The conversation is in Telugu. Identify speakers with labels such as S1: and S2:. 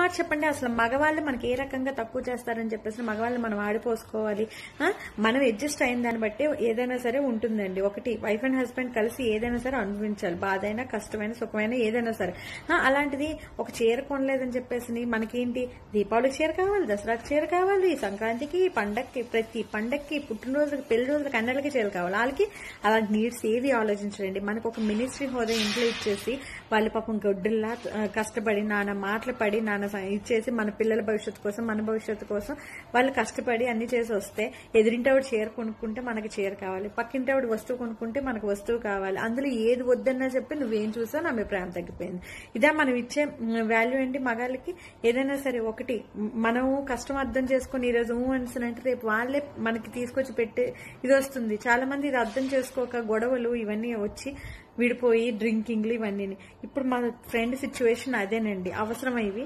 S1: మాట చెప్పండి, అసలు మగవాళ్ళు మనకి ఏ రకంగా తక్కువ చేస్తారని చెప్పేసి మగవాళ్ళు మనం ఆడిపోసుకోవాలి. మనం అడ్జస్ట్ అయిన దాన్ని బట్టి ఏదైనా సరే ఉంటుందండి. ఒకటి వైఫ్ అండ్ హస్బెండ్ కలిసి ఏదైనా సరే అనుభవించాలి, బాధ అయినా కష్టమైన సుఖమైన ఏదైనా సరే. అలాంటిది ఒక చీర కొనలేదని చెప్పేసి మనకేంటి దీపావళికి చీర కావాలి, దసరాకి చీర కావాలి, సంక్రాంతికి, పండక్కి, ప్రతి పండక్కి, పుట్టినరోజులకి, పెళ్లి రోజులకి, అన్నిటికీ చీర కావాలి. వాళ్ళకి అలాంటి నీడ్స్ ఏది ఆలోచించండి. మనకు ఒక మినిస్ట్రీ హోదా ఇంట్లో ఇచ్చేసి వాళ్ళు పాపం గొడ్డుల్లా కష్టపడి నాన్న మాటలు పడి ఇచ్చేసి మన పిల్లల భవిష్యత్తు కోసం, మన భవిష్యత్తు కోసం వాళ్ళు కష్టపడి అన్ని చేసి వస్తే ఎదురింటావిడ చీర కొనుక్కుంటే మనకి చీర కావాలి, పక్కింటావిడ వస్తువు కొనుక్కుంటే మనకు వస్తువు కావాలి. అందులో ఏది వద్దన్నా చెప్పి నువ్వేం చూసా నా అభిప్రాయం తగ్గిపోయింది. ఇదే మనం ఇచ్చే వాల్యూ ఏంటి మగాళ్ళకి? ఏదైనా సరే ఒకటి మనం కష్టం అర్థం చేసుకుని ఈరోజు అంటే రేపు వాళ్ళే మనకి తీసుకొచ్చి పెట్టే ఇది వస్తుంది. చాలా మంది ఇది అర్థం చేసుకోక గొడవలు ఇవన్నీ వచ్చి విడిపోయి డ్రింకింగ్లు ఇవన్నీ. ఇప్పుడు మన ఫ్రెండ్ సిచ్యువేషన్ అదేనండి. అవసరం ఇవి.